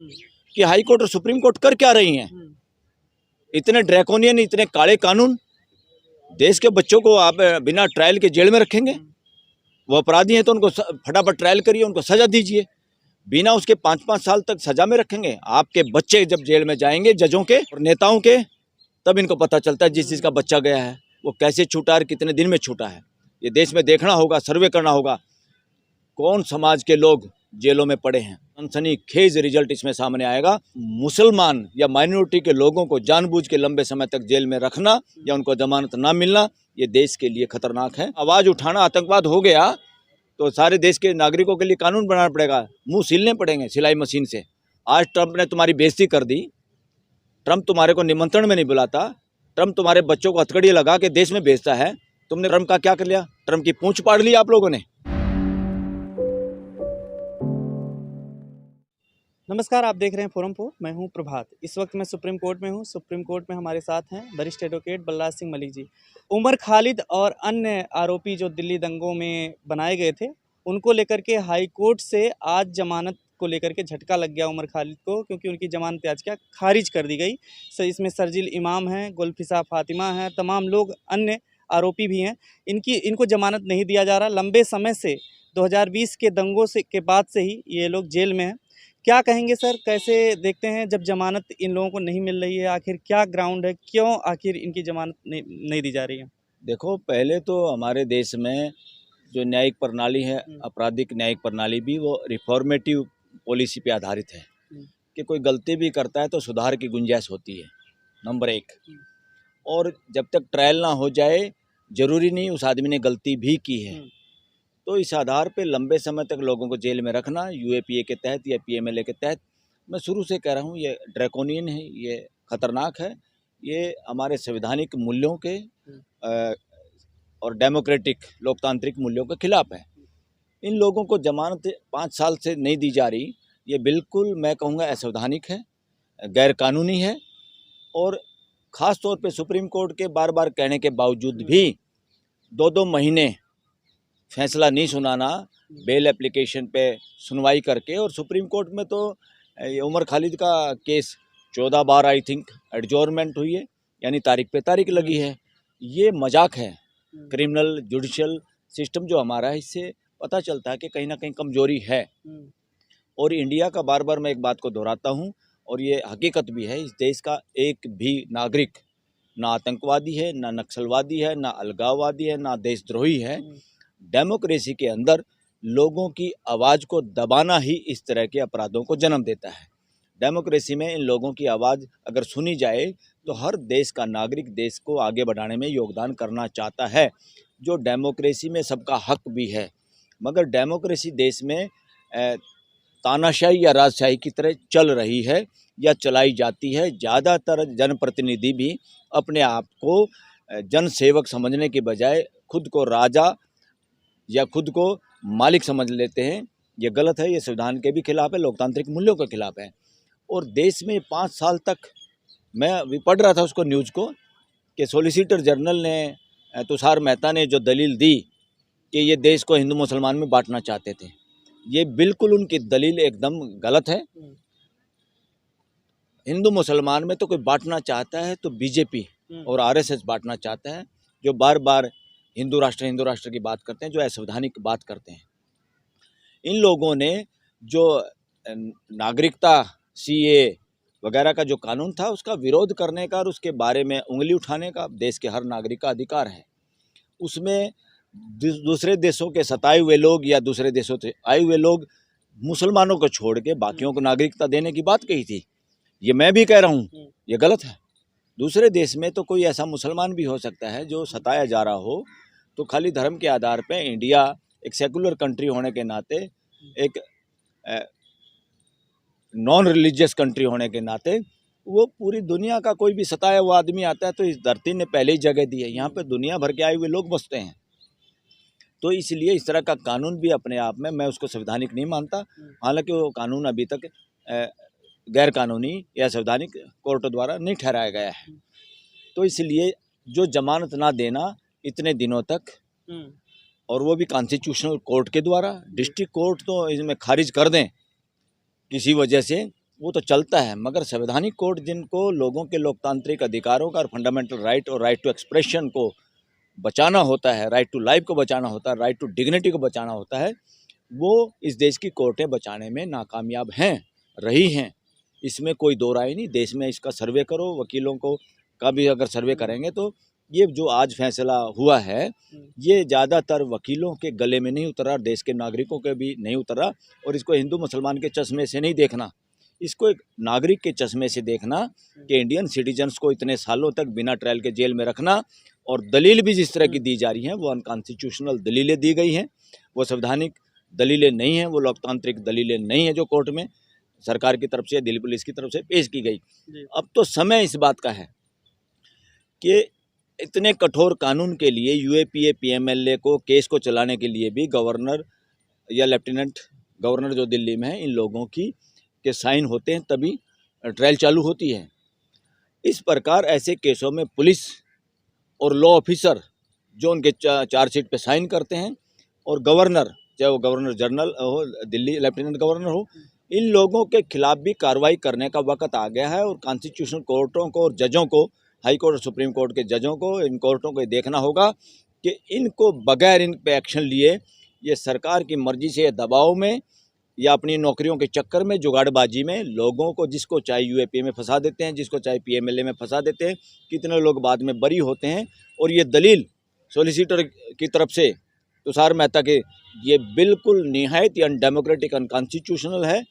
कि high court और supreme court कर क्या रही हैं। इतने ड्रैकोनियन, इतने काले कानून, देश के बच्चों को आप बिना ट्रायल के जेल में रखेंगे। वो अपराधी हैं तो उनको फटाफट ट्रायल करिए, उनको सजा दीजिए। बिना उसके 5-5 साल तक सजा में रखेंगे। आपके बच्चे जब जेल में जाएंगे, जजों के और नेताओं के, तब इनको पता चलता है जिस चीज़ का बच्चा गया है वो कैसे छूटा और कितने दिन में छूटा है। ये देश में देखना होगा, सर्वे करना होगा कौन समाज के लोग जेलों में पड़े हैं। सनसनीखेज रिजल्ट इसमें सामने आएगा। मुसलमान या माइनॉरिटी के लोगों को जानबूझ के लंबे समय तक जेल में रखना या उनको जमानत ना मिलना, ये देश के लिए खतरनाक है। आवाज़ उठाना आतंकवाद हो गया तो सारे देश के नागरिकों के लिए कानून बनाना पड़ेगा, मुंह सीलने पड़ेंगे सिलाई मशीन से। आज ट्रंप ने तुम्हारी बेइज्जती कर दी। ट्रंप तुम्हारे को निमंत्रण में नहीं बुलाता। ट्रंप तुम्हारे बच्चों को हथकड़ी लगा के देश में भेजता है। तुमने ट्रंप का क्या कर लिया? ट्रंप की पूंछ पाड़ ली आप लोगों ने। नमस्कार, आप देख रहे हैं फोरम पोस्ट। मैं हूं प्रभात। इस वक्त मैं सुप्रीम कोर्ट में हूं। सुप्रीम कोर्ट में हमारे साथ हैं वरिष्ठ एडवोकेट बलराज सिंह मलिक जी। उमर खालिद और अन्य आरोपी जो दिल्ली दंगों में बनाए गए थे, उनको लेकर के हाई कोर्ट से आज जमानत को लेकर के झटका लग गया उमर खालिद को, क्योंकि उनकी जमानत याचिका खारिज कर दी गई। इसमें सरजिल इमाम हैं, गुलफिसा फातिमा हैं, तमाम लोग अन्य आरोपी भी हैं। इनको जमानत नहीं दिया जा रहा। लंबे समय से 2020 के दंगों के बाद से ही ये लोग जेल में हैं। क्या कहेंगे सर, कैसे देखते हैं जब जमानत इन लोगों को नहीं मिल रही है? आखिर क्या ग्राउंड है, क्यों आखिर इनकी जमानत नहीं दी जा रही है? देखो, पहले तो हमारे देश में जो न्यायिक प्रणाली है, आपराधिक न्यायिक प्रणाली भी वो रिफॉर्मेटिव पॉलिसी पे आधारित है कि कोई गलती भी करता है तो सुधार की गुंजाइश होती है, नंबर 1। और जब तक ट्रायल ना हो जाए, ज़रूरी नहीं उस आदमी ने गलती भी की है। तो इस आधार पे लंबे समय तक लोगों को जेल में रखना यूएपीए के तहत या पीएमएलए के तहत, मैं शुरू से कह रहा हूँ ये ड्रैकोनियन है, ये खतरनाक है, ये हमारे संवैधानिक मूल्यों के और डेमोक्रेटिक लोकतांत्रिक मूल्यों के खिलाफ है। इन लोगों को जमानत 5 साल से नहीं दी जा रही, ये बिल्कुल मैं कहूँगा असंवैधानिक है, गैर कानूनी है। और ख़ास तौर पे सुप्रीम कोर्ट के बार बार कहने के बावजूद भी 2-2 महीने फैसला नहीं सुनाना, बेल एप्लीकेशन पे सुनवाई करके। और सुप्रीम कोर्ट में तो उमर खालिद का केस 14 बार आई थिंक एडजोर्नमेंट हुई है, यानी तारीख पे तारीख लगी है। ये मजाक है। क्रिमिनल जुडिशियल सिस्टम जो हमारा है, इससे पता चलता है कि कहीं ना कहीं कमजोरी है। और इंडिया का बार बार मैं एक बात को दोहराता हूँ और ये हकीकत भी है, इस देश का एक भी नागरिक ना आतंकवादी है, ना नक्सलवादी है, ना अलगाववादी है, ना देशद्रोही है। डेमोक्रेसी के अंदर लोगों की आवाज़ को दबाना ही इस तरह के अपराधों को जन्म देता है। डेमोक्रेसी में इन लोगों की आवाज़ अगर सुनी जाए तो हर देश का नागरिक देश को आगे बढ़ाने में योगदान करना चाहता है, जो डेमोक्रेसी में सबका हक भी है। मगर डेमोक्रेसी देश में तानाशाही या राजशाही की तरह चल रही है या चलाई जाती है। ज़्यादातर जनप्रतिनिधि भी अपने आप को जनसेवक समझने के बजाय खुद को राजा या खुद को मालिक समझ लेते हैं। ये गलत है, ये संविधान के भी खिलाफ है, लोकतांत्रिक मूल्यों के खिलाफ है। और देश में 5 साल तक, मैं अभी पढ़ रहा था उसको न्यूज़ को, कि सॉलिसिटर जनरल ने, तुषार मेहता ने जो दलील दी कि ये देश को हिंदू मुसलमान में बांटना चाहते थे, ये बिल्कुल उनकी दलील एकदम गलत है। हिंदू मुसलमान में तो कोई बांटना चाहता है तो बीजेपी और आरएसएस बांटना चाहता है, जो बार बार हिंदू राष्ट्र की बात करते हैं, जो असंवैधानिक बात करते हैं। इन लोगों ने जो नागरिकता सीए वगैरह का जो कानून था, उसका विरोध करने का और उसके बारे में उंगली उठाने का देश के हर नागरिक का अधिकार है। उसमें दूसरे देशों के सताए हुए लोग या दूसरे देशों से आए हुए लोग, मुसलमानों को छोड़ के बाकियों को नागरिकता देने की बात कही थी। ये मैं भी कह रहा हूँ, ये गलत है। दूसरे देश में तो कोई ऐसा मुसलमान भी हो सकता है जो सताया जा रहा हो, तो खाली धर्म के आधार पे इंडिया एक सेकुलर कंट्री होने के नाते, एक नॉन रिलीजियस कंट्री होने के नाते, वो पूरी दुनिया का कोई भी सताया हुआ आदमी आता है तो इस धरती ने पहले ही जगह दी है। यहाँ पे दुनिया भर के आए हुए लोग बसते हैं। तो इसलिए इस तरह का कानून भी अपने आप में मैं उसको संवैधानिक नहीं मानता। हालांकि वो कानून अभी तक गैर कानूनी या संवैधानिक कोर्ट द्वारा नहीं ठहराया गया है। तो इसलिए जो जमानत ना देना इतने दिनों तक, और वो भी कॉन्स्टिट्यूशनल कोर्ट के द्वारा, डिस्ट्रिक्ट कोर्ट तो इसमें खारिज कर दें किसी वजह से, वो तो चलता है, मगर संवैधानिक कोर्ट जिनको लोगों के लोकतांत्रिक अधिकारों का और फंडामेंटल राइट और राइट टू एक्सप्रेशन को बचाना होता है, राइट टू लाइफ को बचाना होता है, राइट टू डिग्निटी को बचाना होता है, वो इस देश की कोर्टें बचाने में नाकामयाब हैं, रही हैं। इसमें कोई दो राय नहीं। देश में इसका सर्वे करो, वकीलों को का भी अगर सर्वे करेंगे तो ये जो आज फैसला हुआ है ये ज़्यादातर वकीलों के गले में नहीं उतरा, देश के नागरिकों के भी नहीं उतरा। और इसको हिंदू मुसलमान के चश्मे से नहीं देखना, इसको एक नागरिक के चश्मे से देखना कि इंडियन सिटीजन्स को इतने सालों तक बिना ट्रायल के जेल में रखना, और दलील भी जिस तरह की दी जा रही हैं वो अनकॉन्स्टिट्यूशनल दलीलें दी गई हैं, वो संवैधानिक दलीलें नहीं हैं, वो लोकतांत्रिक दलीलें नहीं हैं जो कोर्ट में सरकार की तरफ से, दिल्ली पुलिस की तरफ से पेश की गई। अब तो समय इस बात का है कि इतने कठोर कानून के लिए यूएपीए पीएमएलए को केस को चलाने के लिए भी गवर्नर या लेफ्टिनेंट गवर्नर जो दिल्ली में है, इन लोगों की के साइन होते हैं तभी ट्रायल चालू होती है। इस प्रकार ऐसे केसों में पुलिस और लॉ ऑफिसर जो उनके चार्जशीट पे साइन करते हैं, और गवर्नर, चाहे वो गवर्नर जनरल हो, दिल्ली लेफ्टिनेंट गवर्नर हो, इन लोगों के खिलाफ भी कार्रवाई करने का वक्त आ गया है। और कॉन्स्टिट्यूशनल कोर्टों को और जजों को, हाई कोर्ट और सुप्रीम कोर्ट के जजों को, इन कोर्टों को देखना होगा कि इनको बगैर इन पे एक्शन लिए, ये सरकार की मर्जी से दबाव में या अपनी नौकरियों के चक्कर में, जुगाड़बाजी में लोगों को जिसको चाहे यूएपीए में फंसा देते हैं, जिसको चाहे पीएमएलए में फंसा देते हैं। कितने लोग बाद में बरी होते हैं। और ये दलील सॉलिसिटर की तरफ से तुषार मेहता के, ये बिल्कुल निहायत ही अनडेमोक्रेटिक, अनकॉन्स्टिट्यूशनल है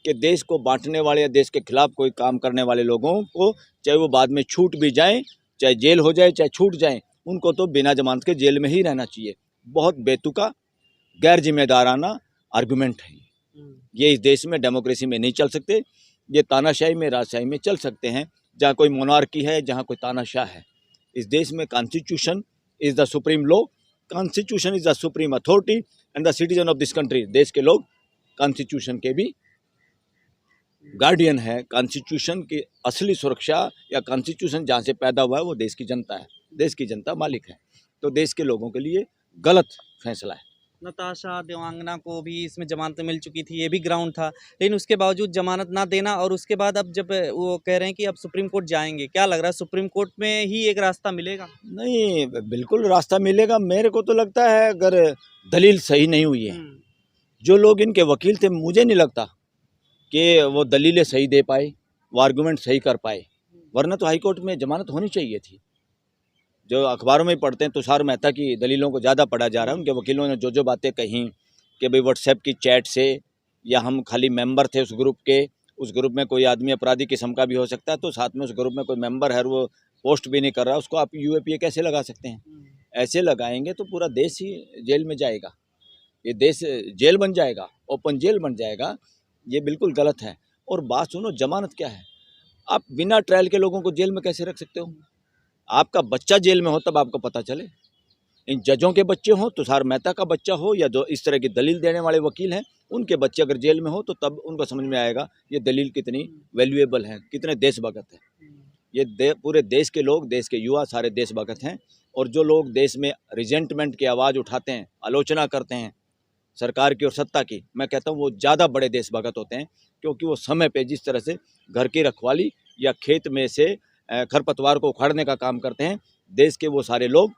कि देश को बांटने वाले या देश के खिलाफ कोई काम करने वाले लोगों को, चाहे वो बाद में छूट भी जाएं, चाहे जेल हो जाए, चाहे छूट जाएं, उनको तो बिना जमानत के जेल में ही रहना चाहिए। बहुत बेतुका, गैर जिम्मेदाराना आर्गूमेंट है ये। इस देश में डेमोक्रेसी में नहीं चल सकते। ये तानाशाही में, राजशाही में चल सकते हैं, जहाँ कोई मोनार्की है, जहाँ कोई तानाशाह है। इस देश में constitution is the supreme law, constitution is the supreme authority and the citizen of this country. देश के लोग कॉन्स्टिट्यूशन के भी गार्डियन है। कॉन्स्टिट्यूशन की असली सुरक्षा या कॉन्स्टिट्यूशन जहाँ से पैदा हुआ है वो देश की जनता है, देश की जनता मालिक है। तो देश के लोगों के लिए गलत फैसला है। नताशा देवांगना को भी इसमें जमानत मिल चुकी थी, ये भी ग्राउंड था, लेकिन उसके बावजूद जमानत ना देना, और उसके बाद अब जब वो कह रहे हैं कि अब सुप्रीम कोर्ट जाएंगे, क्या लग रहा है सुप्रीम कोर्ट में ही एक रास्ता मिलेगा? नहीं, बिल्कुल रास्ता मिलेगा। मेरे को तो लगता है अगर दलील सही नहीं हुई है, जो लोग इनके वकील थे, मुझे नहीं लगता कि वो दलीलें सही दे पाए, वो आर्गूमेंट सही कर पाए, वरना तो हाईकोर्ट में जमानत होनी चाहिए थी। जो अखबारों में पढ़ते हैं, तुषार मेहता की दलीलों को ज़्यादा पढ़ा जा रहा है। उनके वकीलों ने जो जो बातें कही कि भाई व्हाट्सएप की चैट से, या हम खाली मेंबर थे उस ग्रुप के, उस ग्रुप में कोई आदमी अपराधी किस्म का भी हो सकता है, तो साथ में उस ग्रुप में कोई मेंबर है और वो पोस्ट भी नहीं कर रहा, उसको आप यूएपीए कैसे लगा सकते हैं? ऐसे लगाएंगे तो पूरा देश ही जेल में जाएगा, ये देश जेल बन जाएगा, ओपन जेल बन जाएगा। ये बिल्कुल गलत है। और बात सुनो, जमानत क्या है? आप बिना ट्रायल के लोगों को जेल में कैसे रख सकते हो? आपका बच्चा जेल में हो तब आपको पता चले। इन जजों के बच्चे हों, तुषार मेहता का बच्चा हो, या जो इस तरह की दलील देने वाले वकील हैं, उनके बच्चे अगर जेल में हो तो तब उनको समझ में आएगा ये दलील कितनी वैल्यूएबल है, कितने देशभक्त हैं। ये पूरे देश के लोग, देश के युवा सारे देशभक्त हैं। और जो लोग देश में रिजेंटमेंट की आवाज़ उठाते हैं, आलोचना करते हैं सरकार की और सत्ता की, मैं कहता हूँ वो ज़्यादा बड़े देशभक्त होते हैं, क्योंकि वो समय पे जिस तरह से घर की रखवाली या खेत में से खरपतवार को उखाड़ने का काम करते हैं, देश के वो सारे लोग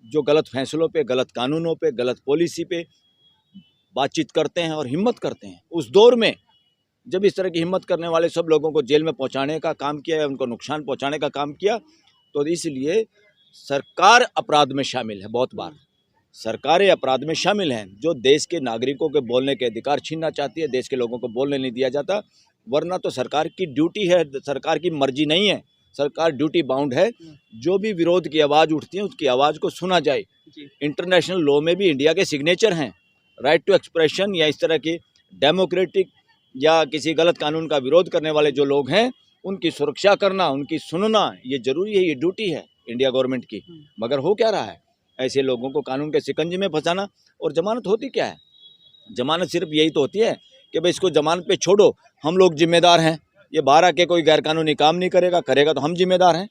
जो गलत फैसलों पे, गलत कानूनों पे, गलत पॉलिसी पे बातचीत करते हैं और हिम्मत करते हैं। उस दौर में जब इस तरह की हिम्मत करने वाले सब लोगों को जेल में पहुंचाने का काम किया या उनको नुकसान पहुंचाने का काम किया, तो इसलिए सरकार अपराध में शामिल है। बहुत बार सरकारें अपराध में शामिल हैं, जो देश के नागरिकों के बोलने के अधिकार छीनना चाहती है, देश के लोगों को बोलने नहीं दिया जाता। वरना तो सरकार की ड्यूटी है, सरकार की मर्जी नहीं है, सरकार ड्यूटी बाउंड है। जो भी विरोध की आवाज़ उठती है उसकी आवाज़ को सुना जाए। इंटरनेशनल लॉ में भी इंडिया के सिग्नेचर हैं, राइट टू एक्सप्रेशन, या इस तरह की डेमोक्रेटिक या किसी गलत कानून का विरोध करने वाले जो लोग हैं उनकी सुरक्षा करना, उनकी सुनना, ये जरूरी है, ये ड्यूटी है इंडिया गवर्नमेंट की। मगर हो क्या रहा है, ऐसे लोगों को कानून के शिकंजे में फंसाना। और जमानत होती क्या है? जमानत सिर्फ यही तो होती है कि भाई इसको जमानत पे छोड़ो, हम लोग जिम्मेदार हैं, ये बाहर आके कोई गैरकानूनी काम नहीं करेगा, करेगा तो हम जिम्मेदार हैं।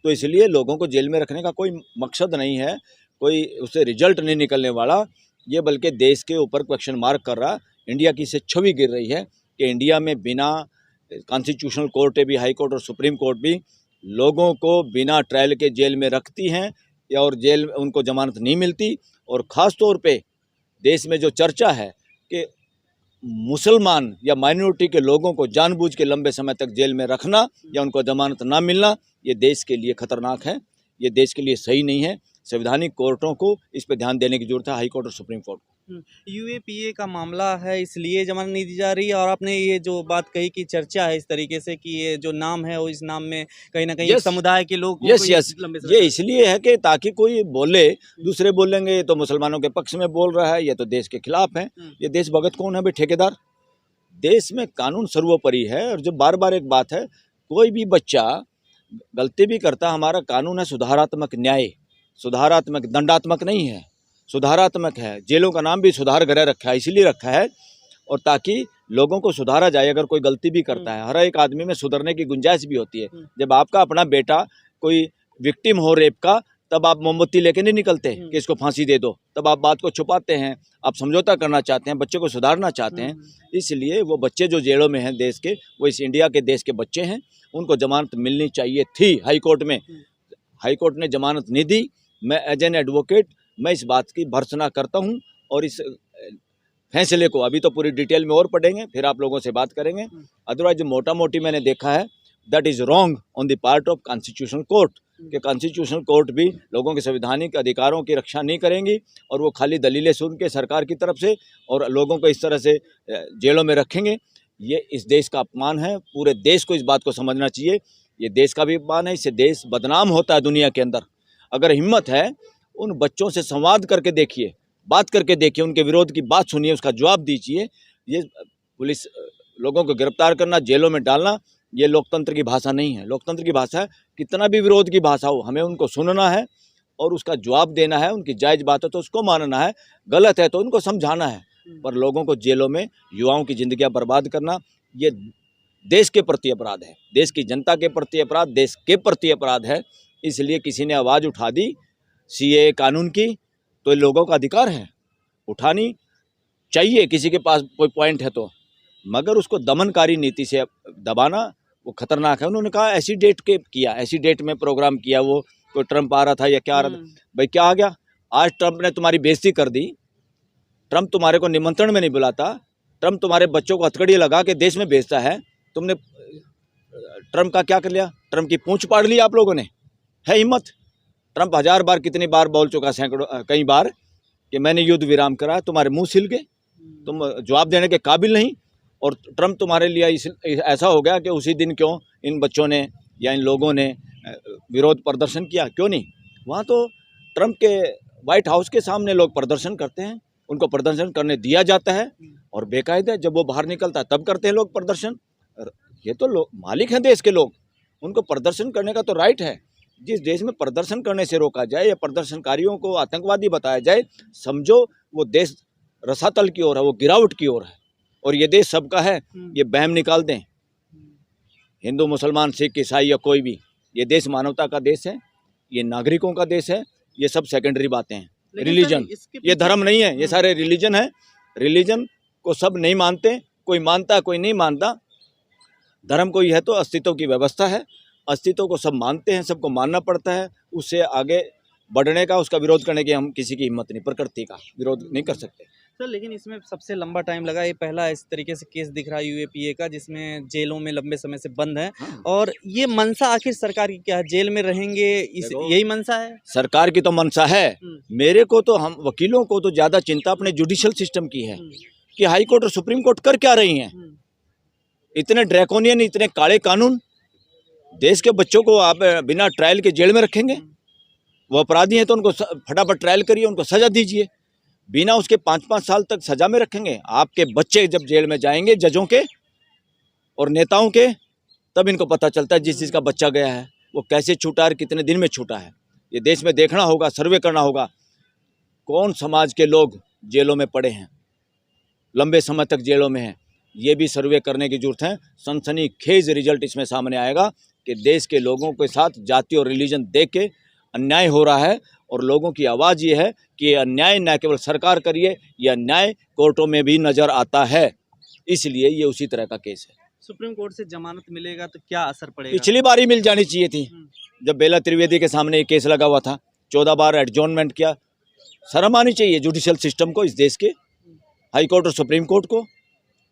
तो इसलिए लोगों को जेल में रखने का कोई मकसद नहीं है, कोई उससे रिजल्ट नहीं निकलने वाला ये, बल्कि देश के ऊपर क्वेश्चन मार्क कर रहा। इंडिया की इससे छवि गिर रही है कि इंडिया में बिना कॉन्स्टिट्यूशनल कोर्ट भी, हाई कोर्ट और सुप्रीम कोर्ट भी लोगों को बिना ट्रायल के जेल में रखती हैं या और जेल में उनको जमानत नहीं मिलती। और ख़ास तौर पे देश में जो चर्चा है कि मुसलमान या माइनॉरिटी के लोगों को जानबूझ के लंबे समय तक जेल में रखना या उनको जमानत ना मिलना, ये देश के लिए खतरनाक है, ये देश के लिए सही नहीं है। संवैधानिक कोर्टों को इस पर ध्यान देने की जरूरत है, हाई कोर्ट और सुप्रीम कोर्ट को। यूएपीए का मामला है इसलिए जमानत नहीं दी जा रही है। और आपने ये जो बात कही कि चर्चा है इस तरीके से कि ये जो नाम है वो इस नाम में कहीं ना कहीं एक Yes. समुदाय के लोग यस ये इसलिए है कि ताकि कोई बोले, दूसरे बोलेंगे ये तो मुसलमानों के पक्ष में बोल रहा है, ये तो देश के खिलाफ है। ये देशभगत कौन है भाई? ठेकेदार। देश में कानून सर्वोपरि है। और जो बार बार एक बात है, कोई भी बच्चा गलती भी करता, हमारा कानून है सुधारात्मक न्याय, सुधारात्मक, दंडात्मक नहीं है, सुधारात्मक है। जेलों का नाम भी सुधार गृह रखा है, इसीलिए रखा है और ताकि लोगों को सुधारा जाए। अगर कोई गलती भी करता है, हर एक आदमी में सुधरने की गुंजाइश भी होती है। जब आपका अपना बेटा कोई विक्टिम हो रेप का, तब आप मोमबत्ती लेके नहीं निकलते कि इसको फांसी दे दो, तब आप बात को छुपाते हैं, आप समझौता करना चाहते हैं, बच्चे को सुधारना चाहते हैं। इसलिए वो बच्चे जो जेलों में हैं देश के, वो इस इंडिया के देश के बच्चे हैं, उनको जमानत मिलनी चाहिए थी हाई कोर्ट में। हाई कोर्ट ने जमानत नहीं दी। मैं एज एन एडवोकेट मैं इस बात की भर्त्सना करता हूं और इस फैसले को अभी तो पूरी डिटेल में और पढ़ेंगे, फिर आप लोगों से बात करेंगे। अदरवाइज जो मोटा मोटी मैंने देखा है, that is wrong on the part of constitutional court, कि कॉन्स्टिट्यूशनल कोर्ट भी लोगों के संवैधानिक अधिकारों की रक्षा नहीं करेंगी और वो खाली दलीलें सुन के सरकार की तरफ से और लोगों को इस तरह से जेलों में रखेंगे। ये इस देश का अपमान है। पूरे देश को इस बात को समझना चाहिए। ये देश का भी अपमान है, इससे देश बदनाम होता है दुनिया के अंदर। अगर हिम्मत है, उन बच्चों से संवाद करके देखिए, बात करके देखिए, उनके विरोध की बात सुनिए, उसका जवाब दीजिए। ये पुलिस लोगों को गिरफ्तार करना, जेलों में डालना, ये लोकतंत्र की भाषा नहीं है। लोकतंत्र की भाषा है कितना भी विरोध की भाषा हो, हमें उनको सुनना है और उसका जवाब देना है। उनकी जायज़ बात है तो उसको मानना है, गलत है तो उनको समझाना है। पर लोगों को जेलों में युवाओं की ज़िंदगियां बर्बाद करना, ये देश के प्रति अपराध है, देश की जनता के प्रति अपराध, देश के प्रति अपराध है। इसलिए किसी ने आवाज़ उठा दी सीएए कानून की, तो लोगों का अधिकार है, उठानी चाहिए किसी के पास कोई पॉइंट है तो, मगर उसको दमनकारी नीति से दबाना वो खतरनाक है। उन्होंने कहा ऐसी डेट के किया, ऐसी डेट में प्रोग्राम किया, वो कोई ट्रंप आ रहा था या क्या आ रहा था। भाई क्या आ गया? आज ट्रंप ने तुम्हारी बेइज्जती कर दी। ट्रंप तुम्हारे को निमंत्रण में नहीं बुलाता, ट्रंप तुम्हारे बच्चों को हथकड़ी लगा के देश में भेजता है। तुमने ट्रंप का क्या कर लिया? ट्रंप की पूंछ पाड़ ली आप लोगों ने। है हिम्मत? ट्रंप 1000 बार कितनी बार बोल चुका, सैकड़ों कई बार, कि मैंने युद्ध विराम करा, तुम्हारे मुंह सिल गए, तुम जवाब देने के काबिल नहीं। और ट्रंप तुम्हारे लिए ऐसा हो गया कि उसी दिन क्यों इन बच्चों ने या इन लोगों ने विरोध प्रदर्शन किया? क्यों नहीं? वहाँ तो ट्रंप के वाइट हाउस के सामने लोग प्रदर्शन करते हैं, उनको प्रदर्शन करने दिया जाता है और बेकायदा जब वो बाहर निकलता है तब करते हैं लोग प्रदर्शन। ये तो लोग मालिक हैं देश के लोग, उनको प्रदर्शन करने का तो राइट है। जिस देश में प्रदर्शन करने से रोका जाए या प्रदर्शनकारियों को आतंकवादी बताया जाए, समझो वो देश रसातल की ओर है, वो गिरावट की ओर है। और ये देश सबका है, ये बहम निकाल दें, हिंदू मुसलमान सिख ईसाई या कोई भी, ये देश मानवता का देश है, ये नागरिकों का देश है। ये सब सेकेंडरी बातें हैं। रिलीजन, ये धर्म नहीं है, ये सारे रिलीजन है। रिलीजन को सब नहीं मानते, कोई मानता कोई नहीं मानता। धर्म कोई है तो अस्तित्व की व्यवस्था है, अस्तित्व को सब मानते हैं, सबको मानना पड़ता है। उससे आगे बढ़ने का, उसका विरोध करने की हम किसी की हिम्मत नहीं, प्रकृति का विरोध नहीं कर सकते। सर लेकिन इसमें सबसे लंबा टाइम लगा, ये पहला इस तरीके से केस दिख रहा है यूएपीए का, जिसमें जेलों में लंबे समय से बंद है। और ये मनसा आखिर सरकार की क्या है? जेल में रहेंगे, यही मनसा है सरकार की? तो मनसा है। मेरे को तो, हम वकीलों को तो ज़्यादा चिंता अपने जुडिशल सिस्टम की है कि हाई कोर्ट और सुप्रीम कोर्ट कर क्या रही हैं। इतने ड्रैकोनियन, इतने काले कानून, देश के बच्चों को आप बिना ट्रायल के जेल में रखेंगे। वो अपराधी हैं तो उनको फटाफट ट्रायल करिए, उनको सज़ा दीजिए। बिना उसके 5-5 साल तक सज़ा में रखेंगे। आपके बच्चे जब जेल में जाएंगे, जजों के और नेताओं के, तब इनको पता चलता है जिस चीज़ का बच्चा गया है वो कैसे छूटा है, कितने दिन में छूटा है। ये देश में देखना होगा, सर्वे करना होगा, कौन समाज के लोग जेलों में पड़े हैं, लंबे समय तक जेलों में हैं। ये भी सर्वे करने की जरूरत है। सनसनीखेज रिजल्ट इसमें सामने आएगा कि देश के लोगों के साथ जाति और रिलीजन देख के अन्याय हो रहा है। और लोगों की आवाज़ ये है कि ये अन्याय न केवल सरकार करिए, ये अन्याय कोर्टों में भी नज़र आता है। इसलिए ये उसी तरह का केस है। सुप्रीम कोर्ट से जमानत मिलेगा तो क्या असर पड़ेगा? पिछली बार ही मिल जानी चाहिए थी, जब बेला त्रिवेदी के सामने ये केस लगा हुआ था, 14 बार एडजॉर्नमेंट किया। शर्म आनी चाहिए जुडिशियल सिस्टम को, इस देश के हाई कोर्ट और सुप्रीम कोर्ट को।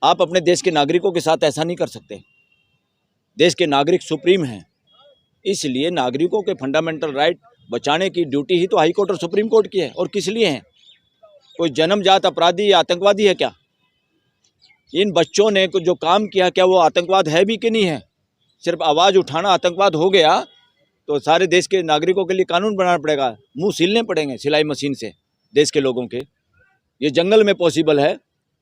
आप अपने देश के नागरिकों के साथ ऐसा नहीं कर सकते। देश के नागरिक सुप्रीम हैं, इसलिए नागरिकों के फंडामेंटल राइट बचाने की ड्यूटी ही तो हाई कोर्ट और सुप्रीम कोर्ट की है। और किस लिए है? कोई जन्मजात अपराधी या आतंकवादी है क्या? इन बच्चों ने जो काम किया, क्या वो आतंकवाद है भी कि नहीं है? सिर्फ आवाज़ उठाना आतंकवाद हो गया तो सारे देश के नागरिकों के लिए कानून बनाना पड़ेगा, मुंह सीलने पड़ेंगे सिलाई मशीन से देश के लोगों के। ये जंगल में पॉसिबल है,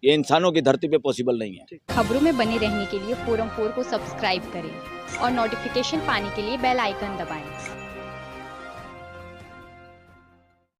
ये इंसानों की धरती पे पॉसिबल नहीं है। खबरों में बने रहने के लिए फोरम 4 को सब्सक्राइब करें और नोटिफिकेशन पाने के लिए बेल आइकन दबाएं।